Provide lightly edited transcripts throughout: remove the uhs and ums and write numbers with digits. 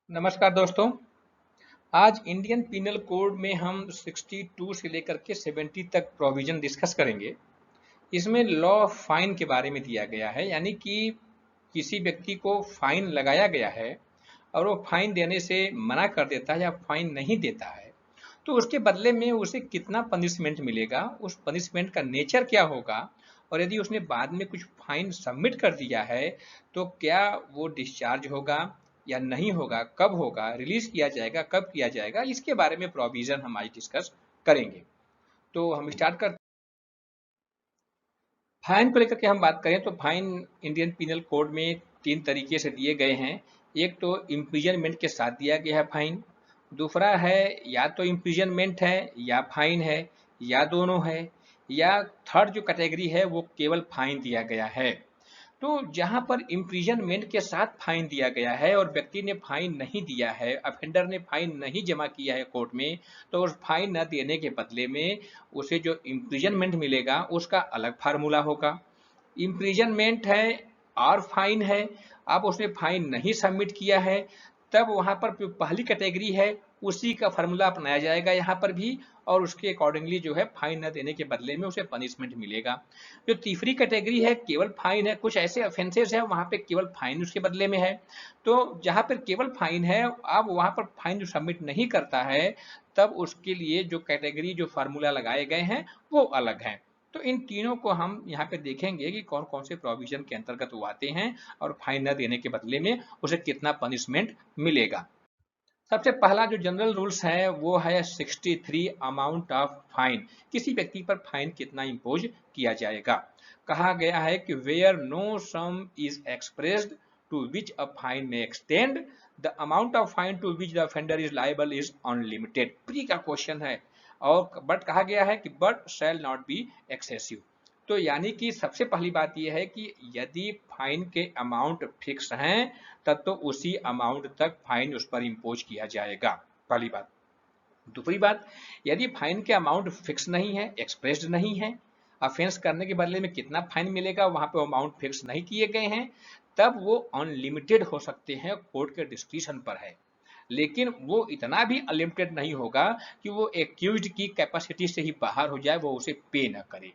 नमस्कार दोस्तों। आज इंडियन पिनल कोड में हम 62 से लेकर के 70 तक प्रोविजन डिस्कस करेंगे। इसमें लॉ ऑफ फाइन के बारे में दिया गया है, यानी कि किसी व्यक्ति को फाइन लगाया गया है और वो फाइन देने से मना कर देता है या फाइन नहीं देता है, तो उसके बदले में उसे कितना पनिशमेंट मिलेगा, उस पनिशमेंट का नेचर क्या होगा, और यदि उसने बाद में कुछ फाइन सबमिट कर दिया है तो क्या वो डिस्चार्ज होगा या नहीं होगा, कब होगा, रिलीज किया जाएगा, कब किया जाएगा, इसके बारे में प्रोविजन हम आज डिस्कस करेंगे। तो हम स्टार्ट करते हैं। फाइन को लेकर के हम बात करें तो फाइन इंडियन पिनल कोड में तीन तरीके से दिए गए हैं। एक तो इम्प्रिजनमेंट के साथ दिया गया है फाइन, दूसरा है या तो इम्प्रिजनमेंट है या फाइन है या दोनों है, या थर्ड जो कैटेगरी है वो केवल फाइन दिया गया है। तो जहां पर इम्प्रिजनमेंट के साथ फाइन दिया गया है और व्यक्ति ने फाइन नहीं दिया है, अफेंडर ने फाइन नहीं जमा किया है कोर्ट में, तो उस फाइन न देने के बदले में उसे जो इम्प्रिजनमेंट मिलेगा उसका अलग फार्मूला होगा। इम्प्रिजनमेंट है और फाइन है, अब उसने फाइन नहीं सबमिट किया है, तब वहां पर जो पहली कैटेगरी है उसी का फार्मूला अपनाया जाएगा यहाँ पर भी, और उसके अकॉर्डिंगली जो है फाइन न देने के बदले में उसे पनिशमेंट मिलेगा। जो तीसरी कैटेगरी है केवल फाइन है, कुछ ऐसे ऑफेंसेस है वहां पे केवल फाइन उसके बदले में है। तो जहां पर केवल फाइन है, अब वहां पर फाइन जो सबमिट नहीं करता है, तब उसके लिए जो कैटेगरी जो फार्मूला लगाए गए हैं वो अलग है। तो इन तीनों को हम यहाँ पे देखेंगे कि कौन कौन से प्रोविजन के अंतर्गत वो आते हैं और फाइन न देने के बदले में उसे कितना पनिशमेंट मिलेगा। सबसे पहला जो जनरल रूल्स है वो है 63 अमाउंट ऑफ फाइन। किसी व्यक्ति पर फाइन कितना इंपोज किया जाएगा। कहा गया है कि where no sum is expressed to which a fine may extend, the amount of fine to which the offender is liable is unlimited. प्री का क्वेश्चन है, और बट कहा गया है कि but shall not be excessive. तो यानी कि सबसे पहली बात यह है कि यदि फाइन के अमाउंट फिक्स हैं तब तो उसी अमाउंट तक फाइन उस पर इम्पोज किया जाएगा, पहली बात। दूसरी बात, यदि फाइन के अमाउंट फिक्स नहीं है, एक्सप्रेस्ड नहीं है, अफेंस करने के बदले में कितना फाइन मिलेगा वहां पे अमाउंट फिक्स नहीं किए गए हैं, तब वो अनलिमिटेड हो सकते हैं, कोर्ट के डिस्क्रिशन पर है। लेकिन वो इतना भी अनलिमिटेड नहीं होगा कि वो एक्यूज्ड की कैपेसिटी से ही बाहर हो जाए, वो उसे पे ना करे।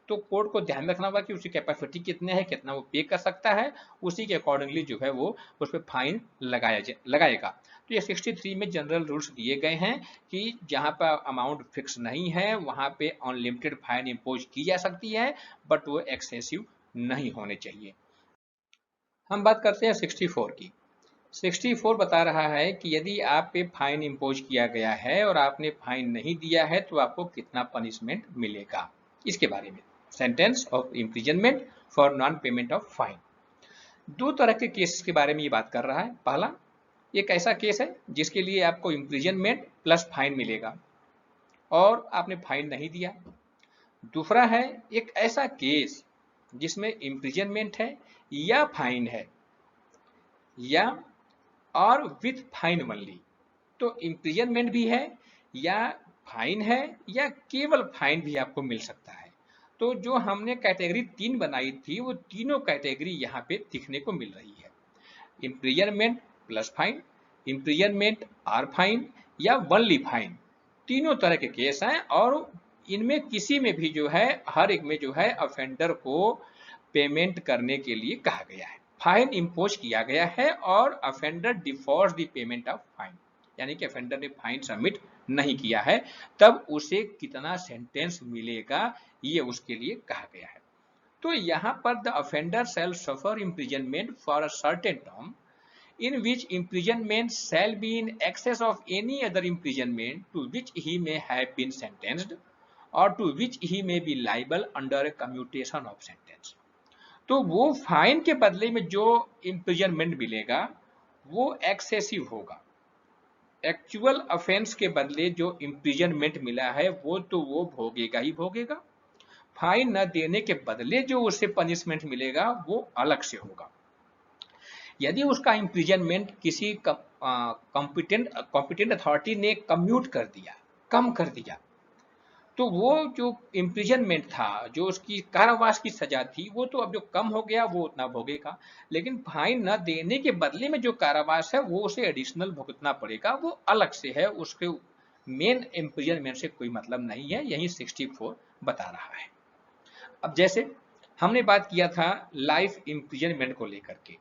तो कोर्ट को ध्यान रखना होगा कि उसकी कैपेसिटी कितने है, कितना वो पे कर सकता है, उसी के अकॉर्डिंगली जो है वो उस पर फाइन लगाएगा। तो ये 63 में जनरल रूल्स दिए गए हैं कि जहां पर अमाउंट फिक्स नहीं है वहां पे अनलिमिटेड फाइन इम्पोज की जा सकती है, बट वो एक्सेसिव नहीं होने चाहिए। हम बात करते हैं 64 की। 64 बता रहा है कि यदि आप पे फाइन इम्पोज किया गया है और आपने फाइन नहीं दिया है तो आपको कितना पनिशमेंट मिलेगा, इसके बारे में। Sentence of imprisonment for non payment of fine. दो तरह के केस के बारे में ये बात कर रहा है। पहला, एक ऐसा केस है जिसके लिए आपको इम्प्रिजनमेंट प्लस फाइन मिलेगा और आपने फाइन नहीं दिया। दूसरा है एक ऐसा केस जिसमें इम्प्रिजनमेंट है या फाइन है, या और विथ फाइन ओनली। तो इम्प्रिजनमेंट भी है या फाइन है या केवल फाइन भी आपको मिल सकता है। तो जो हमने कैटेगरी तीन बनाई थी वो तीनों कैटेगरी यहाँ पे दिखने को मिल रही है। इम्प्रिजनमेंट प्लस फाइन, इम्प्रिजनमेंट और फाइन, या ओनली फाइन। तीनों तरह के केस हैं और इनमें किसी में भी जो है, हर एक में जो है अफेंडर को पेमेंट करने के लिए कहा गया है, फाइन इम्पोज किया गया है और offender default the payment of fine, यानी कि अफेंडर ने फाइन सबमिट नहीं किया है, तब उसे कितना सेंटेंस मिलेगा ये उसके लिए कहा गया है। तो यहाँ पर the offender shall suffer imprisonment for a certain term in which imprisonment shall be in excess of any other imprisonment to which he may have been sentenced or to which he may be liable under a commutation of sentence। तो वो fine के बदले में जो imprisonment मिलेगा वो excessive होगा। Actual offence के बदले जो इम्प्रिजनमेंट मिला है वो तो वो भोगेगा ही भोगेगा, फाइन न देने के बदले जो उसे पनिशमेंट मिलेगा वो अलग से होगा। यदि उसका इम्प्रिजनमेंट किसी कॉम्पिटेंट अथॉरिटी ने कम्यूट कर दिया, कम कर दिया, तो वो जो इम्प्रिजनमेंट था, जो उसकी कारावास की सजा थी, वो तो अब जो कम हो गया वो उतना भोगेगा, लेकिन फाइन न देने के बदले में जो कारावास है वो उसे एडिशनल भुगतना पड़ेगा, वो अलग से है, उसके मेन इम्प्रिजनमेंट से कोई मतलब नहीं है, यही 64 बता रहा है। अब जैसे हमने बात किया था लाइफ इम्प्रिजनमेंट को लेकर के,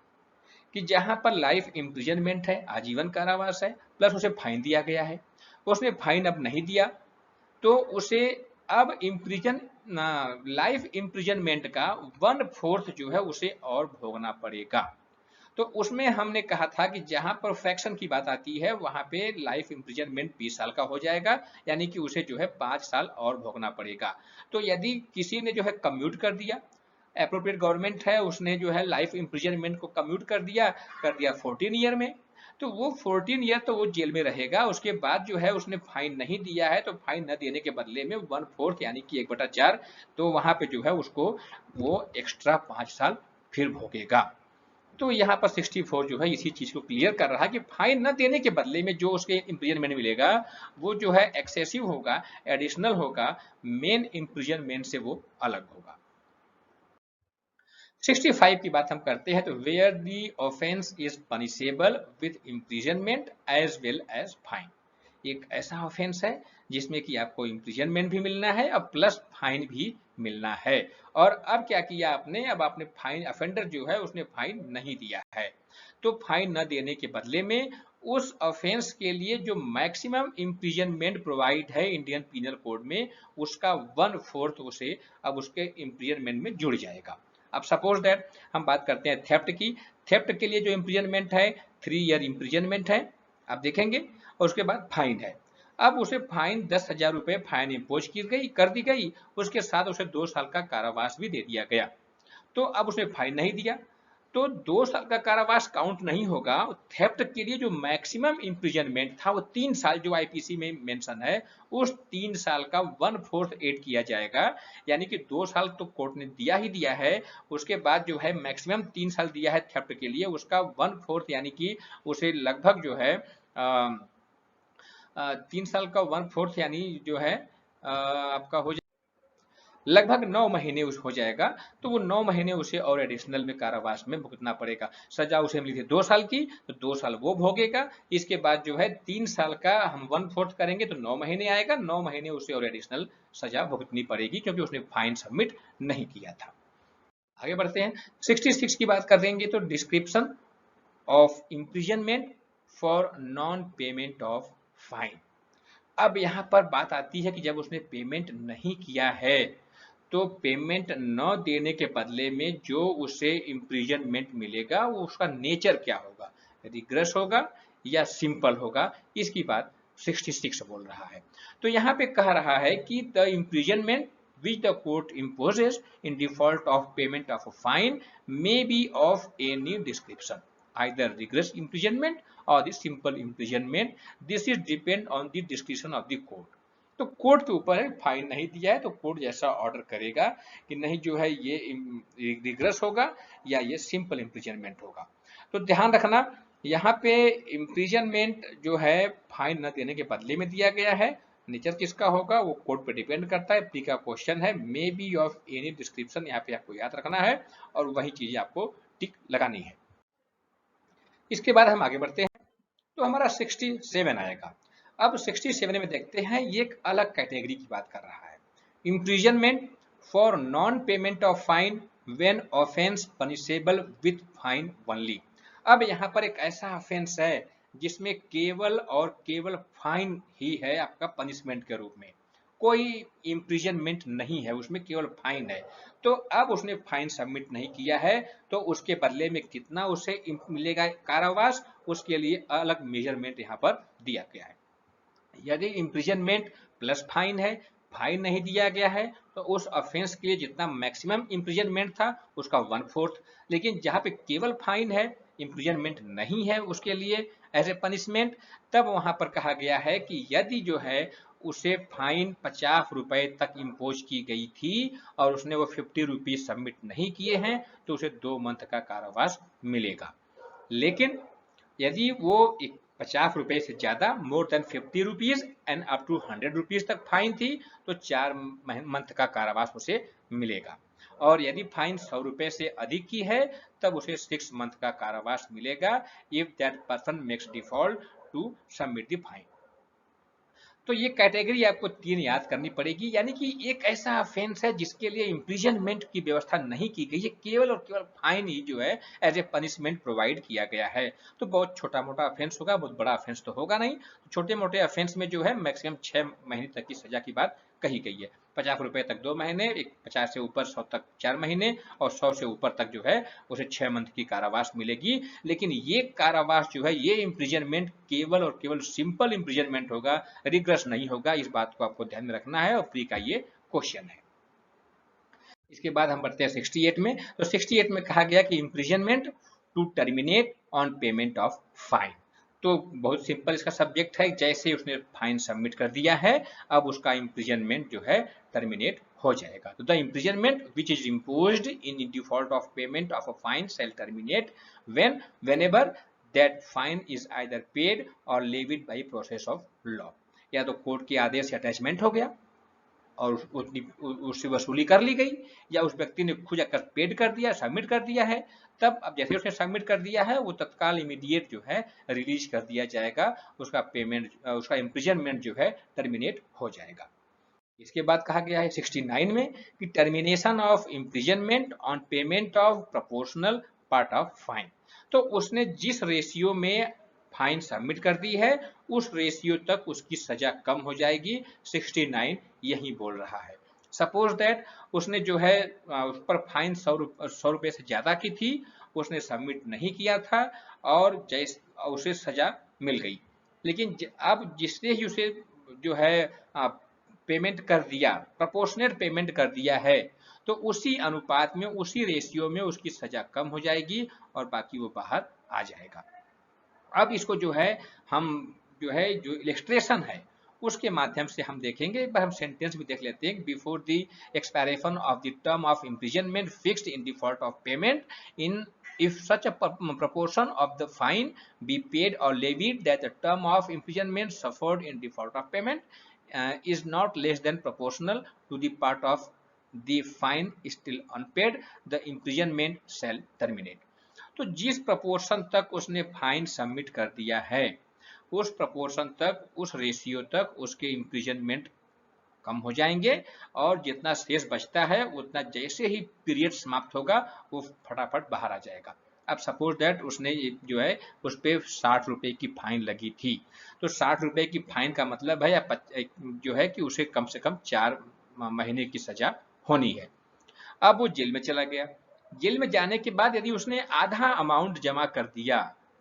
कि जहां पर लाइफ इम्प्रिजनमेंट है, आजीवन कारावास है, प्लस उसे फाइन दिया गया है, उसने फाइन अब नहीं दिया, तो उसे अब इम्प्रिजन लाइफ इम्प्रिजनमेंट का 1/4 जो है उसे और भोगना पड़ेगा। तो उसमें हमने कहा था कि जहां पर फ्रैक्शन की बात आती है वहां पे लाइफ इम्प्रिजनमेंट 20 साल का हो जाएगा, यानी कि उसे जो है 5 साल और भोगना पड़ेगा। तो यदि किसी ने जो है कम्यूट कर दिया, एप्रोप्रिएट गवर्नमेंट है, उसने जो है लाइफ इम्प्रिजनमेंट को कम्यूट कर दिया 14 ईयर में, तो वो 14 ईयर तो वो जेल में रहेगा। उसके बाद जो है उसने फाइन नहीं दिया है, तो फाइन न देने के बदले में 1/4 यानी कि 1/4, तो वहां पे जो है उसको वो एक्स्ट्रा 5 साल फिर भोगेगा। तो यहाँ पर 64 जो है इसी चीज को क्लियर कर रहा है कि फाइन न देने के बदले में जो उसके इम्प्रिजनमेंट मिलेगा वो जो है एक्सेसिव होगा, एडिशनल होगा, मेन इम्प्रिजनमेंट से वो अलग होगा। 65 की बात हम करते हैं, तो where the offence is punishable with imprisonment as well as fine. एक ऐसा ऑफेंस है जिसमें कि आपको इम्प्रिजनमेंट भी मिलना है और प्लस फाइन भी मिलना है। और अब क्या किया आपने, अब आपने फाइन, अफेंडर जो है उसने फाइन नहीं दिया है, तो फाइन न देने के बदले में उस ऑफेंस के लिए जो मैक्सिमम इम्प्रिजनमेंट प्रोवाइड है इंडियन पीनल कोड में, उसका 1/4 उसे अब उसके इम्प्रिजनमेंट में जुड़ जाएगा। अब सपोज दैट हम बात करते हैं थेफ्ट की। थेफ्ट के लिए जो इम्प्रिजनमेंट है 3 ईयर इम्प्रिजनमेंट है, आप देखेंगे, और उसके बाद फाइन है। अब उसे फाइन 10,000 रुपए फाइन इम्पोज की गई, कर दी गई, उसके साथ उसे 2 साल का कारावास भी दे दिया गया। तो अब उसने फाइन नहीं दिया, तो 2 साल का कारावास काउंट नहीं होगा। थेफ्ट के लिए जो मैक्सिमम इम्प्रिजनमेंट था वो 3 साल जो आईपीसी में मेंशन है, उस 3 साल का 1/4 ऐड किया जाएगा, यानी कि 2 साल तो कोर्ट ने दिया ही दिया है, उसके बाद जो है मैक्सिमम 3 साल दिया है थेफ्ट के लिए, उसका 1/4 यानी कि उसे लगभग जो है 3 साल का 1/4 यानी जो है आपका हो लगभग 9 महीने उस हो जाएगा। तो वो 9 महीने उसे और एडिशनल में कारावास में भुगतना पड़ेगा। सजा उसे मिली थी 2 साल की, तो 2 साल वो भोगेगा। इसके बाद जो है 3 साल का हम 1/4 करेंगे तो 9 महीने आएगा, 9 महीने उसे और एडिशनल सजा भुगतनी पड़ेगी, क्योंकि उसने फाइन सबमिट नहीं किया था। आगे बढ़ते हैं, 66 की बात कर देंगे, तो description of imprisonment for non payment of fine. अब यहाँ पर बात आती है कि जब उसने पेमेंट नहीं किया है, तो पेमेंट न देने के बदले में जो उसे इम्प्रिजनमेंट मिलेगा वो उसका नेचर क्या होगा, रिग्रेस होगा या सिंपल होगा, इसकी बात 66 बोल रहा है। तो यहाँ पे कह रहा है कि the imprisonment which the court imposes in default of payment of a fine may be of any description, either rigorous imprisonment or the simple imprisonment. This is depend on the discretion of the court. तो court के ऊपर है, fine नहीं दिया है तो court जैसा order करेगा कि नहीं जो है ये रिग्रेस होगा या ये सिंपल इम्प्रिजनमेंट होगा। तो ध्यान रखना, यहाँ पे इम्प्रिजनमेंट जो है फाइन न देने के बदले में दिया गया है, नेचर किसका होगा वो कोर्ट पे डिपेंड करता है। पी का क्वेश्चन है, may be of any description, यहाँ पे आपको याद रखना है और वही चीजें आपको टिक लगानी है। इसके बाद हम आगे बढ़ते हैं, तो हमारा 67 आएगा। अब 67 में देखते हैं, ये एक अलग कैटेगरी की बात कर रहा है, imprisonment for non payment of fine when offence punishable with fine only. अब यहाँ पर एक ऐसा ऑफेंस है जिसमें केवल और केवल फाइन ही है आपका पनिशमेंट के रूप में, कोई इम्प्रिजनमेंट नहीं है, उसमें केवल फाइन है। तो अब उसने फाइन सबमिट नहीं किया है, तो उसके बदले में कितना उसे मिलेगा कारावास, उसके लिए अलग मेजरमेंट यहाँ पर दिया गया है। यदि इम्प्रिजनमेंट प्लस फाइन है, फाइन नहीं दिया गया है, तो उस ऑफेंस के लिए जितना मैक्सिमम इम्प्रिजनमेंट था उसका 1/4। लेकिन जहाँ पे केवल फाइन है, इम्प्रिजनमेंट नहीं है उसके लिए एज ए पनिशमेंट, तब वहां पर कहा गया है कि यदि जो है उसे फाइन 50 रुपए तक इम्पोज की गई थी और उसने वो 50 रुपीज सबमिट नहीं किए हैं, तो उसे 2 मंथ का कारावास मिलेगा। लेकिन यदि वो ₹50 से ज्यादा more than ₹50 and up to ₹100 तक फाइन थी तो 4 मंथ का कारावास उसे मिलेगा। और यदि फाइन ₹100 से अधिक की है तब उसे 6 मंथ का कारावास मिलेगा if that person makes default to submit the fine. तो ये कैटेगरी आपको 3 याद करनी पड़ेगी, यानी कि एक ऐसा ऑफेंस है जिसके लिए इम्प्रिजनमेंट की व्यवस्था नहीं की गई है, केवल और केवल फाइन ही जो है एज ए पनिशमेंट प्रोवाइड किया गया है। तो बहुत छोटा मोटा ऑफेंस होगा, बहुत बड़ा ऑफेंस तो होगा नहीं। छोटे मोटे ऑफेंस में जो है मैक्सिमम 6 महीने तक की सजा की बात कही गई है। ₹50 तक 2 महीने, 50 से ऊपर 100 तक 4 महीने और 100 से ऊपर तक जो है उसे 6 मंथ की कारावास मिलेगी। लेकिन ये कारावास जो है, ये इम्प्रिजनमेंट केवल और केवल सिंपल इम्प्रिजनमेंट होगा, रिग्रेस नहीं होगा। इस बात को आपको ध्यान में रखना है और प्री का ये क्वेश्चन है। इसके बाद हम बढ़ते हैं 68 में। तो 68 में कहा गया कि imprisonment to terminate on payment of fine. तो बहुत सिंपल इसका सब्जेक्ट है, जैसे उसने फाइन सबमिट कर दिया है अब उसका इम्प्रिजनमेंट जो है टर्मिनेट हो जाएगा। तो the imprisonment which is imposed in default of payment of a fine shall terminate whenever that fine is either paid or levied by process of law. या तो कोर्ट के आदेश से अटैचमेंट हो गया और उससे वसूली कर ली गई, या उस व्यक्ति ने खुद जाकर पेड कर दिया, सबमिट कर दिया है। तब अब जैसे उसने सबमिट कर दिया है वो तत्काल इमीडिएट जो है रिलीज कर दिया जाएगा, उसका पेमेंट, उसका इम्प्रिजनमेंट जो है टर्मिनेट हो जाएगा। इसके बाद कहा गया है 69 में कि termination of imprisonment on payment of proportional part of fine. तो उसने जिस रेशियो में फाइन सबमिट कर दी है उस रेशियो तक उसकी सजा कम हो जाएगी। 69 यही बोल रहा है। सपोज दैट उसने जो है उस पर फाइन 100 रुपए से ज्यादा की थी, उसने सबमिट नहीं किया था और जैसे उसे सजा मिल गई। लेकिन अब जिसने ही उसे जो है पेमेंट कर दिया, प्रोपोर्शनेट पेमेंट कर दिया है, तो उसी अनुपात में, उसी रेशियो में उसकी सजा कम हो जाएगी और बाकी वो बाहर आ जाएगा। अब इसको जो है हम जो है जो इलस्ट्रेशन है उसके माध्यम से हम देखेंगे। एक बार हम सेंटेंस भी देख लेते हैं। Before the expiration of the term of imprisonment fixed in default of payment in if such a proportion of the fine be paid or levied that the term of imprisonment suffered in default of payment is not less than proportional to the part of the fine still unpaid, the imprisonment shall terminate। तो जिस proportion तक उसने fine submit कर दिया है उस proportion तक, उस रेशियो तक उसके इम्प्रिजनमेंट कम हो जाएंगे और जितना शेष बचता है उतना जैसे ही पीरियड समाप्त होगा वो फटाफट बाहर आ जाएगा। अब सपोज दैट उसने जो है उस पर 60 रुपए की फाइन लगी थी, तो 60 रुपए की फाइन का मतलब है जो है कि उसे कम से कम 4 महीने की सजा होनी है। अब वो जेल में चला गया। जेल में जाने के बाद यदि उसने आधा अमाउंट जमा कर दिया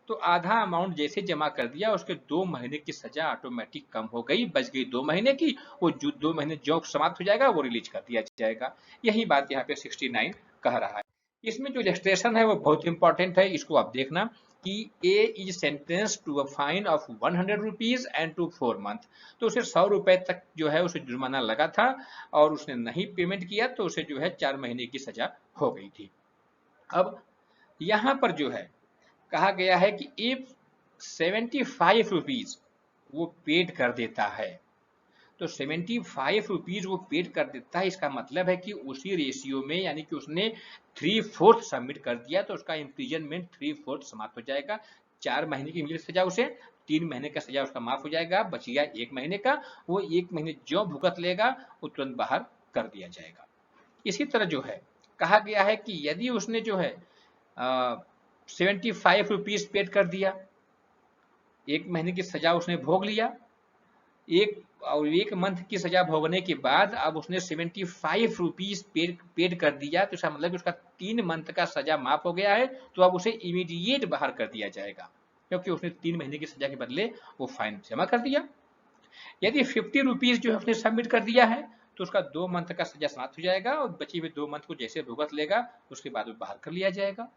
तो आधा अमाउंट जैसे जमा कर दिया उसके 2 महीने की सजा ऑटोमेटिक कम हो गई, बच गई 2 महीने की। वो जो 2 महीने जो समाप्त हो जाएगा वो रिलीज कर दिया जाएगा। यही बात यहाँ पे 69 कह रहा है। इसमें जो इलस्ट्रेशन है वो बहुत इंपॉर्टेंट है, इसको आप देखना कि A is sentence to a fine of 100 rupees and to 4 month. तो उसे 100 रुपए तक जो है उसे जुर्माना लगा था और उसने नहीं पेमेंट किया तो उसे जो है 4 महीने की सजा हो गई थी। अब यहाँ पर जो है कहा गया है कि इफ 75 रुपीज वो पेड कर देता है, तो 75 रुपीज वो पेड कर देता है, इसका मतलब है कि उसी रेशियो में, यानी कि उसने 3/4 सबमिट कर दिया तो उसका इम्प्रिजनमेंट 3/4 समाप्त हो जाएगा। 4 महीने की मिली सजा उसे, 3 महीने का सजा उसका माफ हो जाएगा, बचिएगा 1 महीने का। वो 1 महीने जो भुगत लेगा वो तुरंत बाहर कर दिया जाएगा। इसी तरह जो है कहा गया है कि यदि उसने जो है 75 रुपीज पेड कर दिया, 1 महीने की सजा उसने भोग लिया, एक मंथ की सजा भोगने के बाद अब उसने 75 रुपीज पेड कर दिया, तो इसका मतलब उसका 3 मंथ का सजा माफ हो गया है। तो अब उसे इमीडिएट बाहर कर दिया जाएगा क्योंकि उसने 3 महीने की सजा के बदले वो फाइन जमा कर दिया। यदि 50 रुपीज जो उसने सबमिट कर दिया है तो उसका 2 मंथ का सजा समाप्त हो जाएगा और बची हुए 2 मंथ को जैसे भुगत लेगा उसके बाद वो बाहर कर लिया जाएगा।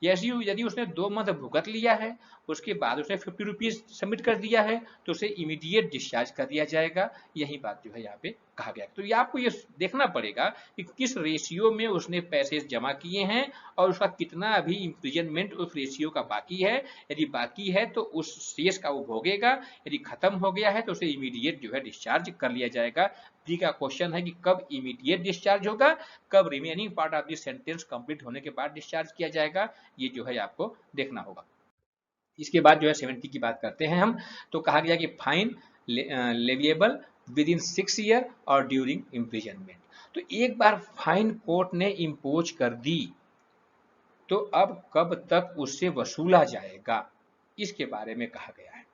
यदि उसने 2 मंथ भुगत लिया है, उसके बाद उसने 50 रुपीज सबमिट कर दिया है, तो उसे इमीडिएट डिस्चार्ज कर दिया जाएगा। यही बात जो है यहाँ पे कहा गया। तो ये आपको ये देखना पड़ेगा कि किस रेशियो में उसने पैसे जमा किए हैं और उसका कितना अभी इम्प्रिजनमेंट उस रेशियो का बाकी है। यदि बाकी है तो उस शेष का वो भोगेगा, यदि खत्म हो गया है तो उसे इमीडिएट जो है डिस्चार्ज कर लिया जाएगा। डी का क्वेश्चन है कि कब इमीडिएट डिस्चार्ज होगा, कब remaining part of the sentence complete होने के बाद डिस्चार्ज किया जाएगा, ये जो है आपको देखना होगा। इसके बाद जो है 70 की बात करते हैं हम। तो कहा गया कि fine leviable with in 6 year और ड्यूरिंग इम्प्रिजनमेंट। तो एक बार फाइन कोर्ट ने इम्पोज कर दी तो अब कब तक उससे वसूला जाएगा, इसके बारे में कहा गया है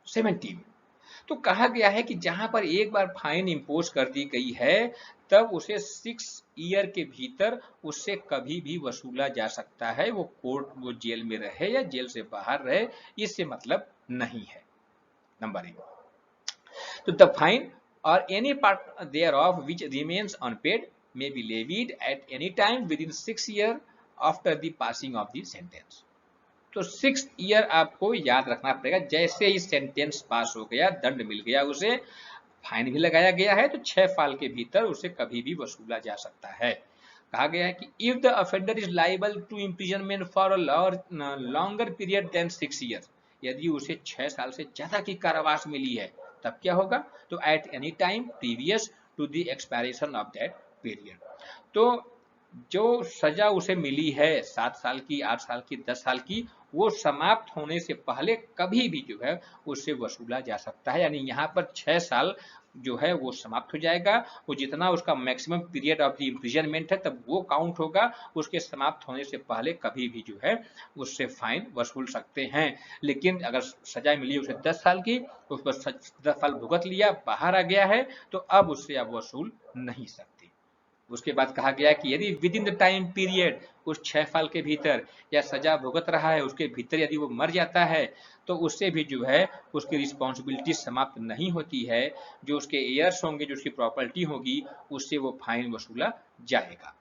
70 में। तो कहा गया है कि जहां पर एक बार फाइन इम्पोज कर दी गई है तब उसे 6 ईयर के भीतर उससे कभी भी वसूला जा सकता है, वो कोर्ट वो जेल में रहे या जेल से बाहर रहे, इससे मतलब नहीं है। नंबर 1, तो द फाइन और any part thereof which remains unpaid may be levied at any time within 6 year after the passing of the sentence. तो 6 ईयर आपको याद रखना पड़ेगा। जैसे ही सेंटेंस पास हो गया, दंड मिल गया, उसे फाइन भी लगाया गया है, तो 6 साल के भीतर उसे कभी भी वसूला जा सकता है। कहा गया है कि if the offender is liable to imprisonment for a longer period than 6 year, यदि उसे 6 साल से ज्यादा की कारावास मिली है तब क्या होगा, तो at any time previous to the expiration of that period. तो जो सजा उसे मिली है 7 साल की, 8 साल की, 10 साल की, वो समाप्त होने से पहले कभी भी जो है उससे वसूला जा सकता है। यानी यहाँ पर 6 साल जो है वो समाप्त हो जाएगा, वो जितना उसका maximum period of the imprisonment है तब वो काउंट होगा, उसके समाप्त होने से पहले कभी भी जो है उससे फाइन वसूल सकते हैं। लेकिन अगर सजा मिली उसे 10 साल की, उस पर 10 साल भुगत लिया, बाहर आ गया है, तो अब उससे अब वसूल नहीं सकते। उसके बाद कहा गया कि यदि with in the time period, उस 6 साल के भीतर या सजा भुगत रहा है उसके भीतर यदि वो मर जाता है तो उससे भी जो है उसकी रिस्पॉन्सिबिलिटी समाप्त नहीं होती है। जो उसके एयर्स होंगे, जो उसकी प्रॉपर्टी होगी, उससे वो फाइन वसूला जाएगा।